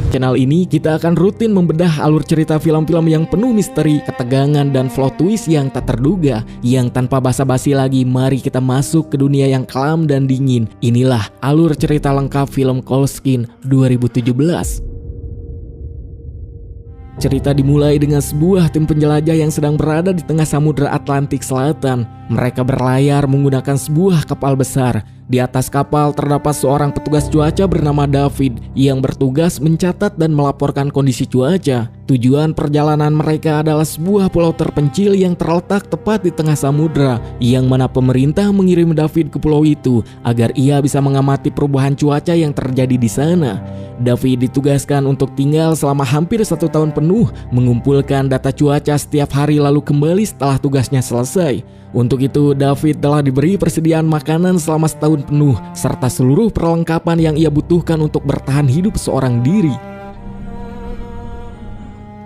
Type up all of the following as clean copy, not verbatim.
Channel ini kita akan rutin membedah alur cerita film-film yang penuh misteri, ketegangan, dan plot twist yang tak terduga. Yang tanpa basa-basi lagi, mari kita masuk ke dunia yang kelam dan dingin. Inilah alur cerita lengkap film Cold Skin 2017. Cerita dimulai dengan sebuah tim penjelajah yang sedang berada di tengah Samudra Atlantik Selatan. Mereka berlayar menggunakan sebuah kapal besar. Di atas kapal terdapat seorang petugas cuaca bernama David yang bertugas mencatat dan melaporkan kondisi cuaca. Tujuan perjalanan mereka adalah sebuah pulau terpencil yang terletak tepat di tengah samudra, yang mana pemerintah mengirim David ke pulau itu agar ia bisa mengamati perubahan cuaca yang terjadi di sana. David ditugaskan untuk tinggal selama hampir 1 tahun penuh, mengumpulkan data cuaca setiap hari lalu kembali setelah tugasnya selesai. Untuk itu, David telah diberi persediaan makanan selama 1 tahun penuh, serta seluruh perlengkapan yang ia butuhkan untuk bertahan hidup seorang diri.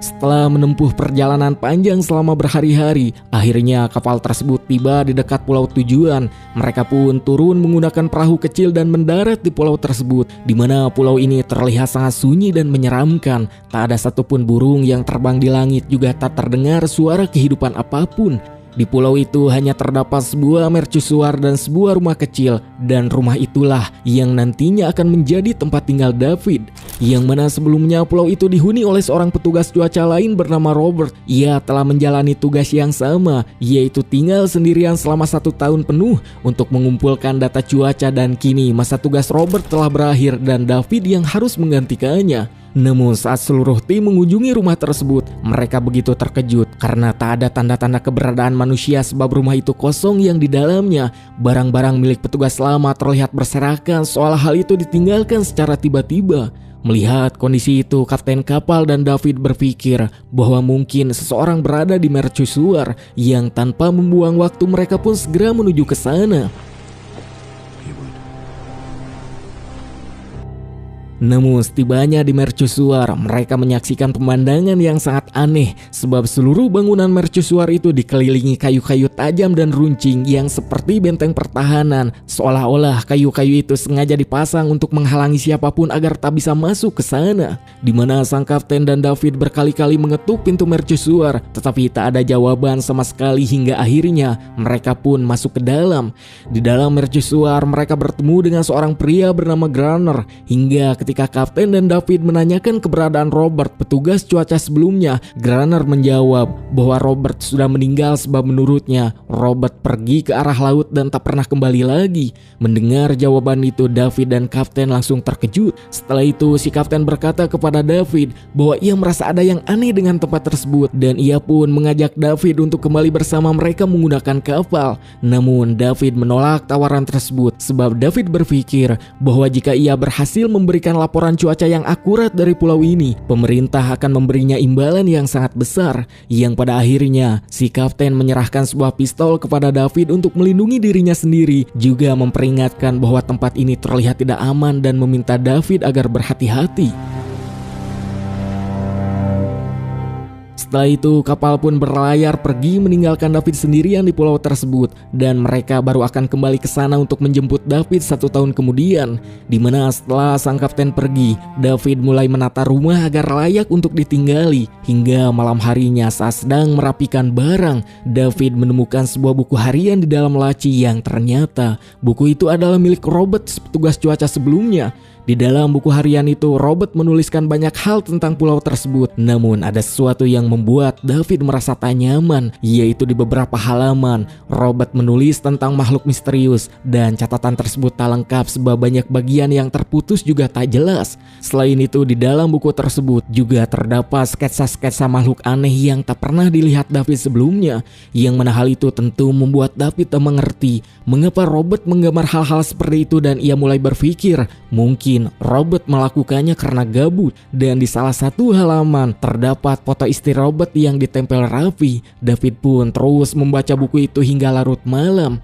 Setelah menempuh perjalanan panjang selama berhari-hari, akhirnya kapal tersebut tiba di dekat pulau tujuan. Mereka pun turun menggunakan perahu kecil dan mendarat di pulau tersebut, di mana pulau ini terlihat sangat sunyi dan menyeramkan. Tak ada satupun burung yang terbang di langit, juga tak terdengar suara kehidupan apapun. Di pulau itu hanya terdapat sebuah mercusuar dan sebuah rumah kecil, dan rumah itulah yang nantinya akan menjadi tempat tinggal David. Yang mana sebelumnya pulau itu dihuni oleh seorang petugas cuaca lain bernama Robert. Ia telah menjalani tugas yang sama, yaitu tinggal sendirian selama 1 tahun penuh untuk mengumpulkan data cuaca, dan kini masa tugas Robert telah berakhir dan David yang harus menggantikannya. Namun saat seluruh tim mengunjungi rumah tersebut, mereka begitu terkejut karena tak ada tanda-tanda keberadaan manusia, sebab rumah itu kosong yang di dalamnya barang-barang milik petugas lama terlihat berserakan, seolah hal itu ditinggalkan secara tiba-tiba. Melihat kondisi itu, kapten kapal dan David berpikir bahwa mungkin seseorang berada di mercusuar, yang tanpa membuang waktu mereka pun segera menuju ke sana. Namun setibanya di mercusuar, mereka menyaksikan pemandangan yang sangat aneh, sebab seluruh bangunan mercusuar itu dikelilingi kayu-kayu tajam dan runcing yang seperti benteng pertahanan, seolah-olah kayu-kayu itu sengaja dipasang untuk menghalangi siapapun agar tak bisa masuk ke sana. Di mana sang kapten dan David berkali-kali mengetuk pintu mercusuar, tetapi tak ada jawaban sama sekali, hingga akhirnya mereka pun masuk ke dalam. Di dalam mercusuar, mereka bertemu dengan seorang pria bernama Grunner. Hingga ketika kapten dan David menanyakan keberadaan Robert, petugas cuaca sebelumnya, Grunner menjawab bahwa Robert sudah meninggal, sebab menurutnya Robert pergi ke arah laut dan tak pernah kembali lagi. Mendengar jawaban itu, David dan kapten langsung terkejut. Setelah itu si kapten berkata kepada David bahwa ia merasa ada yang aneh dengan tempat tersebut, dan ia pun mengajak David untuk kembali bersama mereka menggunakan kapal. Namun David menolak tawaran tersebut, sebab David berpikir bahwa jika ia berhasil memberikan laporan cuaca yang akurat dari pulau ini, pemerintah akan memberinya imbalan yang sangat besar. Yang pada akhirnya si kapten menyerahkan sebuah pistol kepada David untuk melindungi dirinya sendiri, juga memperingatkan bahwa tempat ini terlihat tidak aman dan meminta David agar berhati-hati. Setelah itu kapal pun berlayar pergi meninggalkan David sendirian di pulau tersebut, dan mereka baru akan kembali ke sana untuk menjemput David 1 tahun kemudian. Dimana setelah sang kapten pergi, David mulai menata rumah agar layak untuk ditinggali. Hingga malam harinya saat sedang merapikan barang, David menemukan sebuah buku harian di dalam laci yang ternyata buku itu adalah milik Robert, petugas cuaca sebelumnya. Di dalam buku harian itu, Robert menuliskan banyak hal tentang pulau tersebut. Namun ada sesuatu yang membuat David merasa tak nyaman, yaitu di beberapa halaman Robert menulis tentang makhluk misterius, dan catatan tersebut tak lengkap sebab banyak bagian yang terputus juga tak jelas. Selain itu, di dalam buku tersebut juga terdapat sketsa-sketsa makhluk aneh yang tak pernah dilihat David sebelumnya, yang mana hal itu tentu membuat David tak mengerti mengapa Robert menggambar hal-hal seperti itu, dan ia mulai berpikir mungkin Robert melakukannya karena gabut. Dan di salah satu halaman terdapat foto istri Robert yang ditempel rapi. David pun terus membaca buku itu hingga larut malam.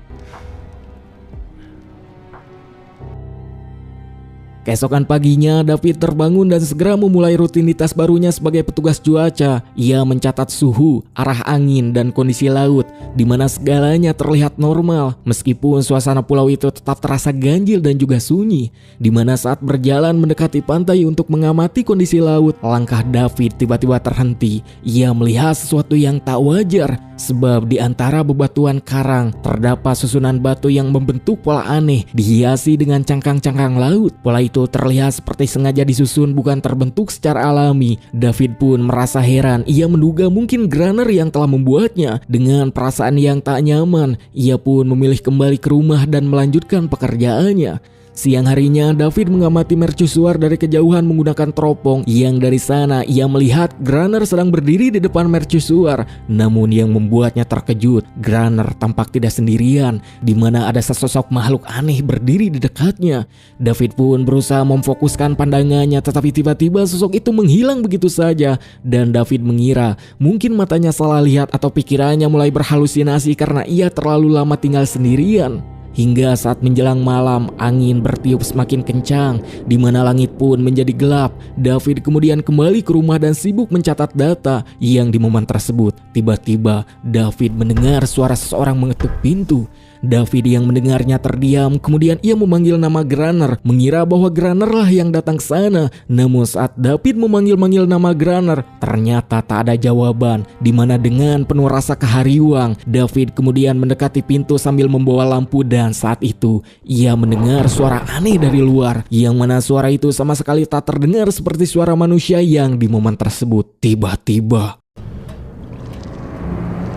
Keesokan paginya, David terbangun dan segera memulai rutinitas barunya sebagai petugas cuaca. Ia mencatat suhu, arah angin, dan kondisi laut, di mana segalanya terlihat normal, meskipun suasana pulau itu tetap terasa ganjil dan juga sunyi. Di mana saat berjalan mendekati pantai untuk mengamati kondisi laut, langkah David tiba-tiba terhenti. Ia melihat sesuatu yang tak wajar, sebab di antara bebatuan karang terdapat susunan batu yang membentuk pola aneh, dihiasi dengan cangkang-cangkang laut. Pola itu terlihat seperti sengaja disusun, bukan terbentuk secara alami. David pun merasa heran. Ia menduga mungkin Grunner yang telah membuatnya. Dengan perasaan yang tak nyaman, ia pun memilih kembali ke rumah dan melanjutkan pekerjaannya. Siang harinya, David mengamati mercusuar dari kejauhan menggunakan teropong. Yang dari sana ia melihat Grunner sedang berdiri di depan mercusuar. Namun yang membuatnya terkejut, Grunner tampak tidak sendirian, di mana ada sesosok makhluk aneh berdiri di dekatnya. David pun berusaha memfokuskan pandangannya, tetapi tiba-tiba sosok itu menghilang begitu saja. Dan David mengira mungkin matanya salah lihat atau pikirannya mulai berhalusinasi karena ia terlalu lama tinggal sendirian. Hingga saat menjelang malam, angin bertiup semakin kencang, di mana langit pun menjadi gelap. David kemudian kembali ke rumah dan sibuk mencatat data. Yang di momen tersebut, tiba-tiba David mendengar suara seseorang mengetuk pintu. David yang mendengarnya terdiam, kemudian ia memanggil nama Grunner, mengira bahwa Grunner lah yang datang ke sana. Namun saat David memanggil-manggil nama Grunner, ternyata tak ada jawaban, di mana dengan penuh rasa kehariwang, David kemudian mendekati pintu sambil membawa lampu. Dan saat itu ia mendengar suara aneh dari luar, yang mana suara itu sama sekali tak terdengar seperti suara manusia. Yang di momen tersebut tiba-tiba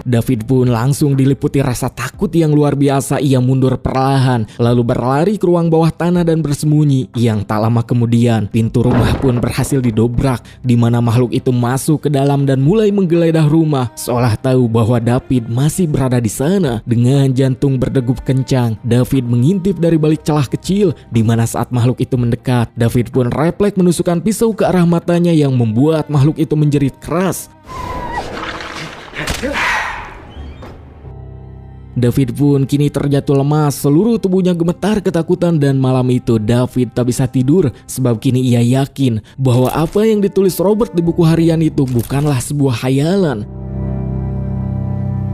David pun langsung diliputi rasa takut yang luar biasa. Ia mundur perlahan, lalu berlari ke ruang bawah tanah dan bersembunyi. Yang tak lama kemudian, pintu rumah pun berhasil didobrak, di mana makhluk itu masuk ke dalam dan mulai menggeledah rumah, seolah tahu bahwa David masih berada di sana. Dengan jantung berdegup kencang, David mengintip dari balik celah kecil, di mana saat makhluk itu mendekat, David pun refleks menusukkan pisau ke arah matanya yang membuat makhluk itu menjerit keras. David pun kini terjatuh lemas, seluruh tubuhnya gemetar ketakutan, dan malam itu David tak bisa tidur sebab kini ia yakin bahwa apa yang ditulis Robert di buku harian itu bukanlah sebuah khayalan.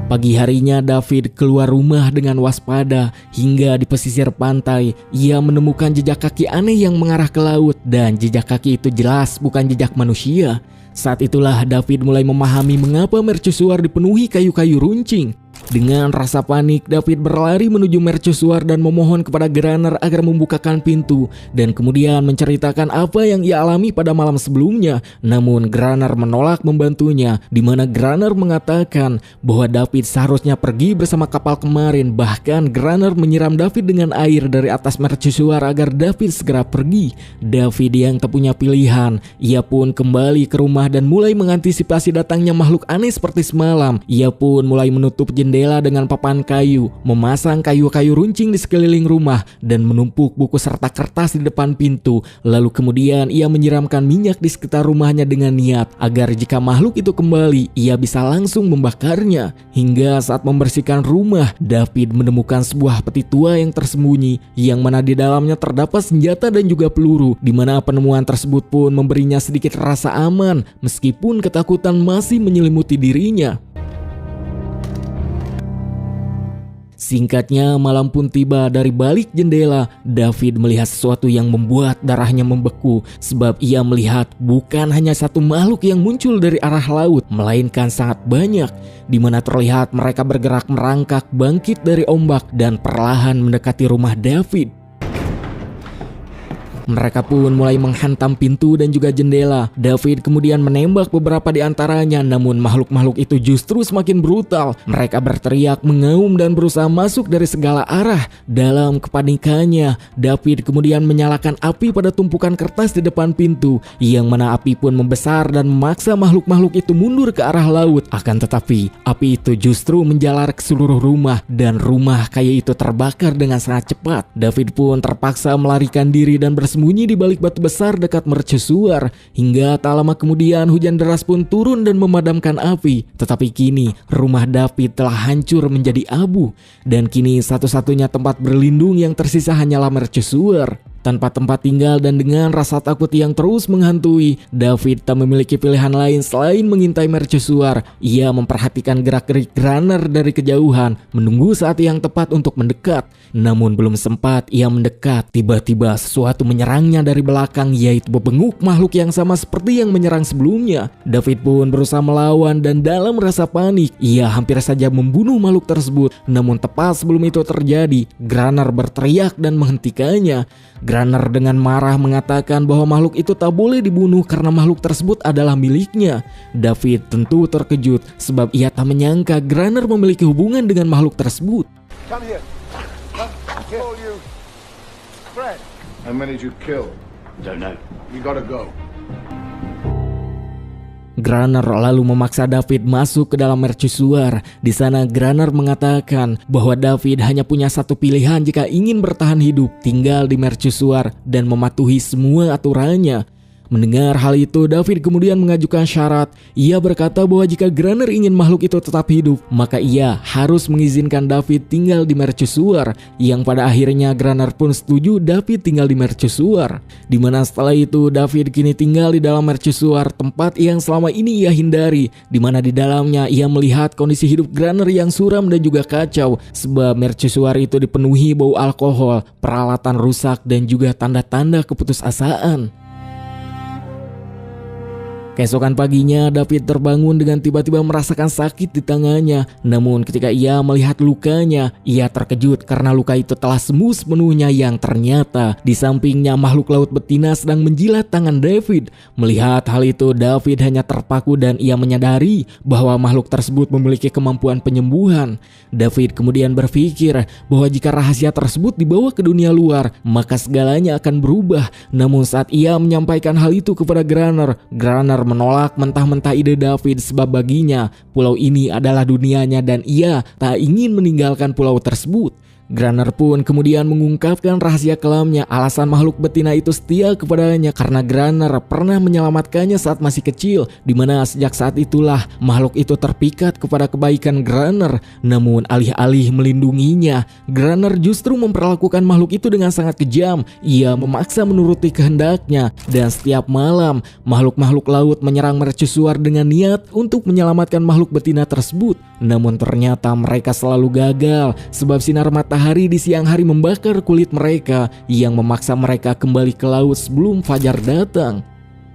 Pagi harinya David keluar rumah dengan waspada. Hingga di pesisir pantai, ia menemukan jejak kaki aneh yang mengarah ke laut, dan jejak kaki itu jelas bukan jejak manusia. Saat itulah David mulai memahami mengapa mercusuar dipenuhi kayu-kayu runcing. Dengan rasa panik, David berlari menuju mercusuar dan memohon kepada Grunner agar membukakan pintu dan kemudian menceritakan apa yang ia alami pada malam sebelumnya. Namun Grunner menolak membantunya, di mana Grunner mengatakan bahwa David seharusnya pergi bersama kapal kemarin. Bahkan Grunner menyiram David dengan air dari atas mercusuar agar David segera pergi. David yang tak punya pilihan, ia pun kembali ke rumah dan mulai mengantisipasi datangnya makhluk aneh seperti semalam. Ia pun mulai menutup jendela dengan papan kayu, memasang kayu-kayu runcing di sekeliling rumah, dan menumpuk buku serta kertas di depan pintu. Lalu kemudian ia menyiramkan minyak di sekitar rumahnya dengan niat agar jika makhluk itu kembali, ia bisa langsung membakarnya. Hingga saat membersihkan rumah, David menemukan sebuah peti tua yang tersembunyi, yang mana di dalamnya terdapat senjata dan juga peluru, di mana penemuan tersebut pun memberinya sedikit rasa aman, meskipun ketakutan masih menyelimuti dirinya. Singkatnya, malam pun tiba. Dari balik jendela, David melihat sesuatu yang membuat darahnya membeku, sebab ia melihat bukan hanya satu makhluk yang muncul dari arah laut, melainkan sangat banyak, di mana terlihat mereka bergerak merangkak bangkit dari ombak dan perlahan mendekati rumah David. Mereka pun mulai menghantam pintu dan juga jendela. David kemudian menembak beberapa di antaranya, namun makhluk-makhluk itu justru semakin brutal. Mereka berteriak, mengaum, dan berusaha masuk dari segala arah. Dalam kepanikannya, David kemudian menyalakan api pada tumpukan kertas di depan pintu, yang mana api pun membesar dan memaksa makhluk-makhluk itu mundur ke arah laut. Akan tetapi, api itu justru menjalar ke seluruh rumah, dan rumah kaya itu terbakar dengan sangat cepat. David pun terpaksa melarikan diri dan bersembunyi di balik batu besar dekat mercusuar. Hingga tak lama kemudian hujan deras pun turun dan memadamkan api. Tetapi kini rumah David telah hancur menjadi abu, dan kini satu-satunya tempat berlindung yang tersisa hanyalah mercusuar. Tanpa tempat tinggal dan dengan rasa takut yang terus menghantui, David tak memiliki pilihan lain selain mengintai mercusuar. Ia memperhatikan gerak-gerik Grunner dari kejauhan, menunggu saat yang tepat untuk mendekat. Namun belum sempat ia mendekat, tiba-tiba sesuatu menyerangnya dari belakang, yaitu bebenguk makhluk yang sama seperti yang menyerang sebelumnya. David pun berusaha melawan dan dalam rasa panik, ia hampir saja membunuh makhluk tersebut. Namun tepat sebelum itu terjadi, Grunner berteriak dan menghentikannya. Grunner dengan marah mengatakan bahwa makhluk itu tak boleh dibunuh karena makhluk tersebut adalah miliknya. David tentu terkejut sebab ia tak menyangka Grunner memiliki hubungan dengan makhluk tersebut. Come here. I call you Fred. How many did you kill? Don't know. You gotta go. Grunner lalu memaksa David masuk ke dalam mercusuar. Di sana Grunner mengatakan bahwa David hanya punya satu pilihan jika ingin bertahan hidup, tinggal di mercusuar dan mematuhi semua aturannya. Mendengar hal itu, David kemudian mengajukan syarat. Ia berkata bahwa jika Grunner ingin makhluk itu tetap hidup, maka ia harus mengizinkan David tinggal di mercusuar. Yang pada akhirnya Grunner pun setuju David tinggal di mercusuar. Dimana setelah itu David kini tinggal di dalam mercusuar, tempat yang selama ini ia hindari. Dimana di dalamnya ia melihat kondisi hidup Grunner yang suram dan juga kacau, sebab mercusuar itu dipenuhi bau alkohol, peralatan rusak dan juga tanda-tanda keputusasaan. Keesokan paginya, David terbangun dengan tiba-tiba merasakan sakit di tangannya. Namun ketika ia melihat lukanya, ia terkejut karena luka itu telah sembuh sepenuhnya, yang ternyata di sampingnya makhluk laut betina sedang menjilat tangan David. Melihat hal itu, David hanya terpaku dan ia menyadari bahwa makhluk tersebut memiliki kemampuan penyembuhan. David kemudian berpikir bahwa jika rahasia tersebut dibawa ke dunia luar, maka segalanya akan berubah. Namun saat ia menyampaikan hal itu kepada Grunner menolak mentah-mentah ide David sebab baginya pulau ini adalah dunianya dan ia tak ingin meninggalkan pulau tersebut. Grunner pun kemudian mengungkapkan rahasia kelamnya. Alasan makhluk betina itu setia kepadanya karena Grunner pernah menyelamatkannya saat masih kecil, dimana sejak saat itulah makhluk itu terpikat kepada kebaikan Grunner. Namun alih-alih melindunginya, Grunner justru memperlakukan makhluk itu dengan sangat kejam. Ia memaksa menuruti kehendaknya dan setiap malam makhluk-makhluk laut menyerang mercusuar dengan niat untuk menyelamatkan makhluk betina tersebut. Namun ternyata mereka selalu gagal sebab sinar matahari di siang hari membakar kulit mereka yang memaksa mereka kembali ke laut sebelum fajar datang.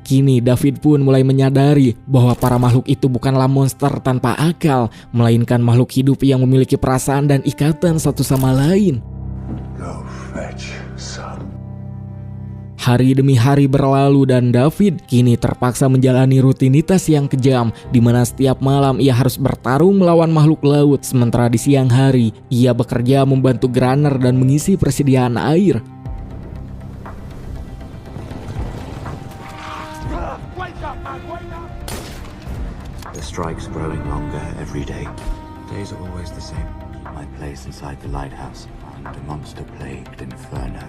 Kini David pun mulai menyadari bahwa para makhluk itu bukanlah monster tanpa akal, melainkan makhluk hidup yang memiliki perasaan dan ikatan satu sama lain. Go fetch some. Hari demi hari berlalu dan David kini terpaksa menjalani rutinitas yang kejam, di mana setiap malam ia harus bertarung melawan makhluk laut, sementara di siang hari ia bekerja membantu Grunner dan mengisi persediaan air. The strike's growing longer every day. Days are always the same. My place inside the lighthouse and a monster-plagued inferno.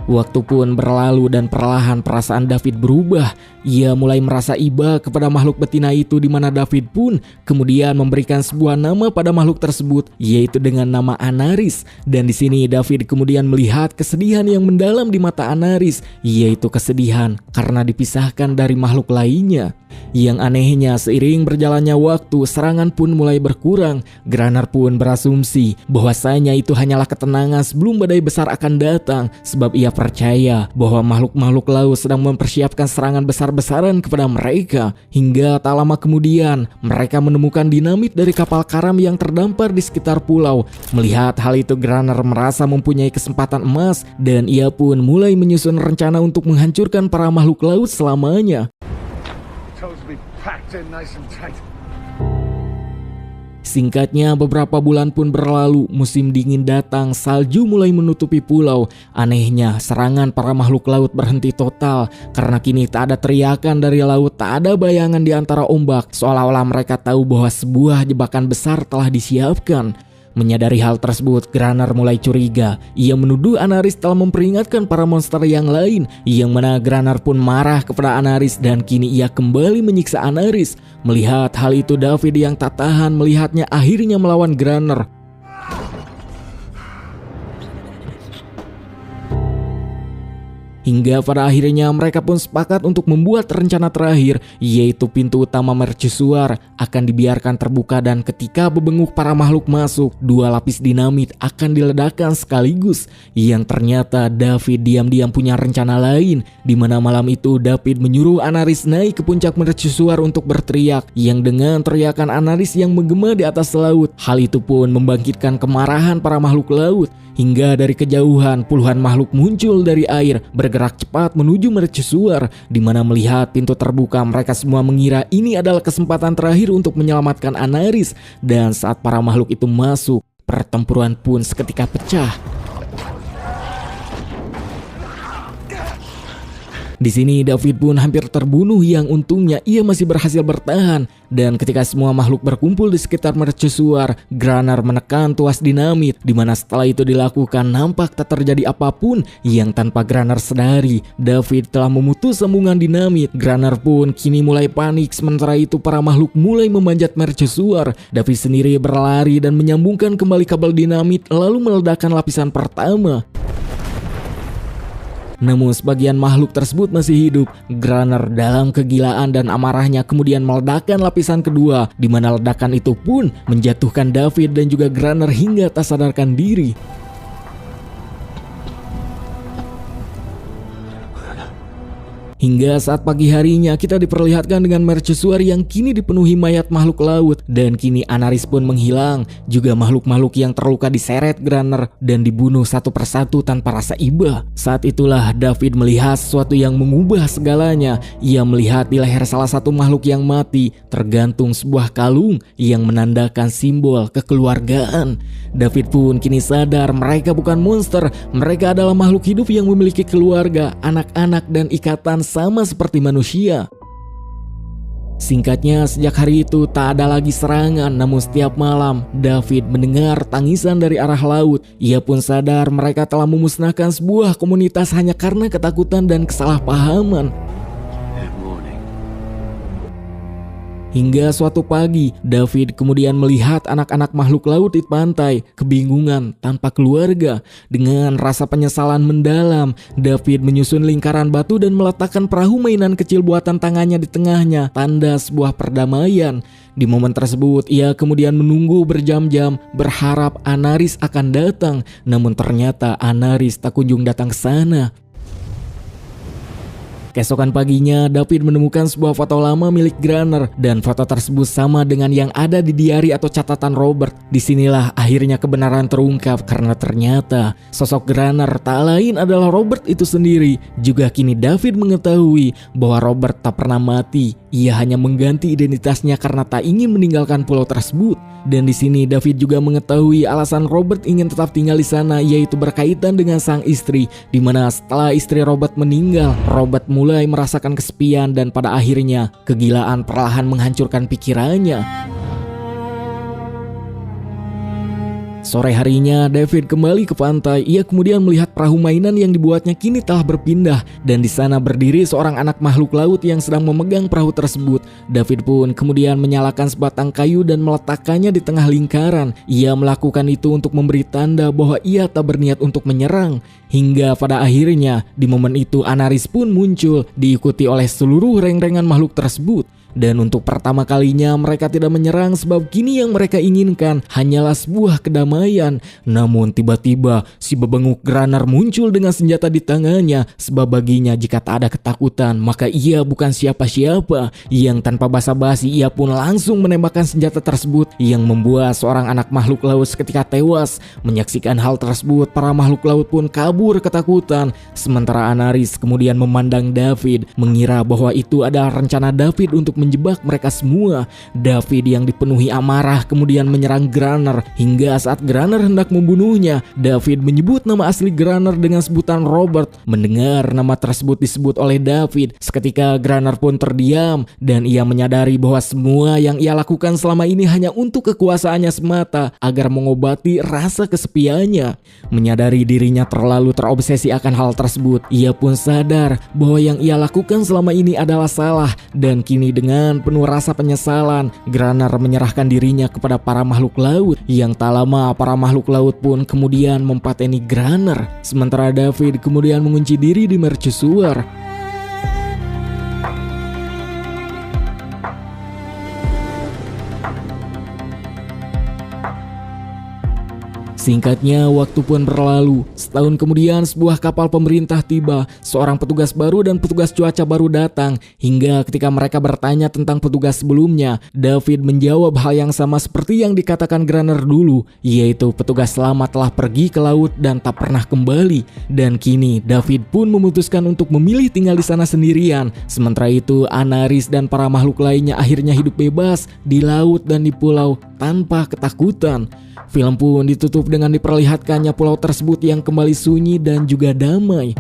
Waktu pun berlalu dan perlahan perasaan David berubah. Ia mulai merasa iba kepada makhluk betina itu, di mana David pun kemudian memberikan sebuah nama pada makhluk tersebut, yaitu dengan nama Anaris. Dan di sini David kemudian melihat kesedihan yang mendalam di mata Anaris, yaitu kesedihan karena dipisahkan dari makhluk lainnya. Yang anehnya, seiring berjalannya waktu, serangan pun mulai berkurang. Grunner pun berasumsi bahwasanya itu hanyalah ketenangan sebelum badai besar akan datang, sebab ia percaya bahwa makhluk-makhluk laut sedang mempersiapkan serangan besar-besaran kepada mereka. Hingga tak lama kemudian, mereka menemukan dinamit dari kapal karam yang terdampar di sekitar pulau. Melihat hal itu, Grunner merasa mempunyai kesempatan emas dan ia pun mulai menyusun rencana untuk menghancurkan para makhluk laut selamanya. Singkatnya, beberapa bulan pun berlalu, musim dingin datang, salju mulai menutupi pulau. Anehnya, serangan para makhluk laut berhenti total karena kini tak ada teriakan dari laut, tak ada bayangan di antara ombak, seolah-olah mereka tahu bahwa sebuah jebakan besar telah disiapkan. Menyadari hal tersebut, Grunner mulai curiga. Ia menuduh Anaris telah memperingatkan para monster yang lain, yang mana Grunner pun marah kepada Anaris dan kini ia kembali menyiksa Anaris. Melihat hal itu, David yang tak tahan melihatnya akhirnya melawan Grunner. Hingga pada akhirnya mereka pun sepakat untuk membuat rencana terakhir, yaitu pintu utama mercusuar akan dibiarkan terbuka dan ketika bebenguk para makhluk masuk, 2 lapis dinamit akan diledakkan sekaligus. Yang ternyata David diam-diam punya rencana lain, di mana malam itu David menyuruh Anaris naik ke puncak mercusuar untuk berteriak, yang dengan teriakan Anaris yang menggema di atas laut, hal itu pun membangkitkan kemarahan para makhluk laut. Hingga dari kejauhan puluhan makhluk muncul dari air bergerak cepat menuju mercusuar, di mana melihat pintu terbuka mereka semua mengira ini adalah kesempatan terakhir untuk menyelamatkan Anaris. Dan saat para makhluk itu masuk, pertempuran pun seketika pecah. Di sini David pun hampir terbunuh yang untungnya ia masih berhasil bertahan. Dan ketika semua makhluk berkumpul di sekitar mercusuar, Grunner menekan tuas dinamit, di mana setelah itu dilakukan nampak tak terjadi apapun yang tanpa Grunner sadari. David telah memutus sambungan dinamit. Grunner pun kini mulai panik, sementara itu para makhluk mulai memanjat mercusuar. David sendiri berlari dan menyambungkan kembali kabel dinamit lalu meledakkan lapisan pertama. Namun sebagian makhluk tersebut masih hidup. Grunner dalam kegilaan dan amarahnya kemudian meledakkan lapisan kedua, di mana ledakan itu pun menjatuhkan David dan juga Grunner hingga tak sadarkan diri. Hingga saat pagi harinya kita diperlihatkan dengan mercusuar yang kini dipenuhi mayat makhluk laut, dan kini Anaris pun menghilang. Juga makhluk-makhluk yang terluka diseret Grunner dan dibunuh satu persatu tanpa rasa iba. Saat itulah David melihat sesuatu yang mengubah segalanya. Ia melihat di leher salah satu makhluk yang mati tergantung sebuah kalung yang menandakan simbol kekeluargaan. David pun kini sadar mereka bukan monster, mereka adalah makhluk hidup yang memiliki keluarga, anak-anak dan ikatan sama seperti manusia. Singkatnya, sejak hari itu tak ada lagi serangan, namun setiap malam David mendengar tangisan dari arah laut. Ia pun sadar mereka telah memusnahkan sebuah komunitas hanya karena ketakutan dan kesalahpahaman. Hingga suatu pagi, David kemudian melihat anak-anak makhluk laut di pantai, kebingungan tanpa keluarga. Dengan rasa penyesalan mendalam, David menyusun lingkaran batu dan meletakkan perahu mainan kecil buatan tangannya di tengahnya, tanda sebuah perdamaian. Di momen tersebut, ia kemudian menunggu berjam-jam, berharap Anaris akan datang. Namun ternyata Anaris tak kunjung datang ke sana. Keesokan paginya, David menemukan sebuah foto lama milik Grunner, dan foto tersebut sama dengan yang ada di diari atau catatan Robert. Disinilah akhirnya kebenaran terungkap, karena ternyata sosok Grunner tak lain adalah Robert itu sendiri. Juga kini David mengetahui bahwa Robert tak pernah mati. Ia hanya mengganti identitasnya karena tak ingin meninggalkan pulau tersebut. Dan di sini David juga mengetahui alasan Robert ingin tetap tinggal di sana, yaitu berkaitan dengan sang istri, di mana setelah istri Robert meninggal, Robert mulai merasakan kesepian dan pada akhirnya kegilaan perlahan menghancurkan pikirannya. Sore harinya, David kembali ke pantai. Ia kemudian melihat perahu mainan yang dibuatnya kini telah berpindah, dan di sana berdiri seorang anak makhluk laut yang sedang memegang perahu tersebut. David pun kemudian menyalakan sebatang kayu dan meletakkannya di tengah lingkaran. Ia melakukan itu untuk memberi tanda bahwa ia tak berniat untuk menyerang. Hingga pada akhirnya, di momen itu Anaris pun muncul, diikuti oleh seluruh reng-rengan makhluk tersebut. Dan untuk pertama kalinya mereka tidak menyerang, sebab kini yang mereka inginkan hanyalah sebuah kedamaian. Namun tiba-tiba si bebenguk Grunner muncul dengan senjata di tangannya, sebab baginya jika tak ada ketakutan maka ia bukan siapa-siapa. Yang tanpa basa-basi ia pun langsung menembakkan senjata tersebut, yang membuat seorang anak makhluk laut seketika tewas. Menyaksikan hal tersebut, para makhluk laut pun kabur ketakutan. Sementara Anaris kemudian memandang David, mengira bahwa itu adalah rencana David untuk menjebak mereka semua. David yang dipenuhi amarah kemudian menyerang Grunner, hingga saat Grunner hendak membunuhnya, David menyebut nama asli Grunner dengan sebutan Robert. Mendengar nama tersebut disebut oleh David, seketika Grunner pun terdiam dan ia menyadari bahwa semua yang ia lakukan selama ini hanya untuk kekuasaannya semata, agar mengobati rasa kesepiannya. Menyadari dirinya terlalu terobsesi akan hal tersebut, ia pun sadar bahwa yang ia lakukan selama ini adalah salah, dan kini dengan Dengan penuh rasa penyesalan, Grunner menyerahkan dirinya kepada para makhluk laut. Yang tak lama, para makhluk laut pun kemudian mempateni Grunner. Sementara David kemudian mengunci diri di mercusuar. Singkatnya, waktu pun berlalu. Setahun kemudian, sebuah kapal pemerintah tiba. Seorang petugas baru dan petugas cuaca baru datang. Hingga ketika mereka bertanya tentang petugas sebelumnya, David menjawab hal yang sama seperti yang dikatakan Grunner dulu, yaitu petugas selamat telah pergi ke laut dan tak pernah kembali. Dan kini, David pun memutuskan untuk memilih tinggal di sana sendirian. Sementara itu, Anaris dan para makhluk lainnya akhirnya hidup bebas di laut dan di pulau tanpa ketakutan. Film pun ditutup dengan diperlihatkannya pulau tersebut yang kembali sunyi dan juga damai.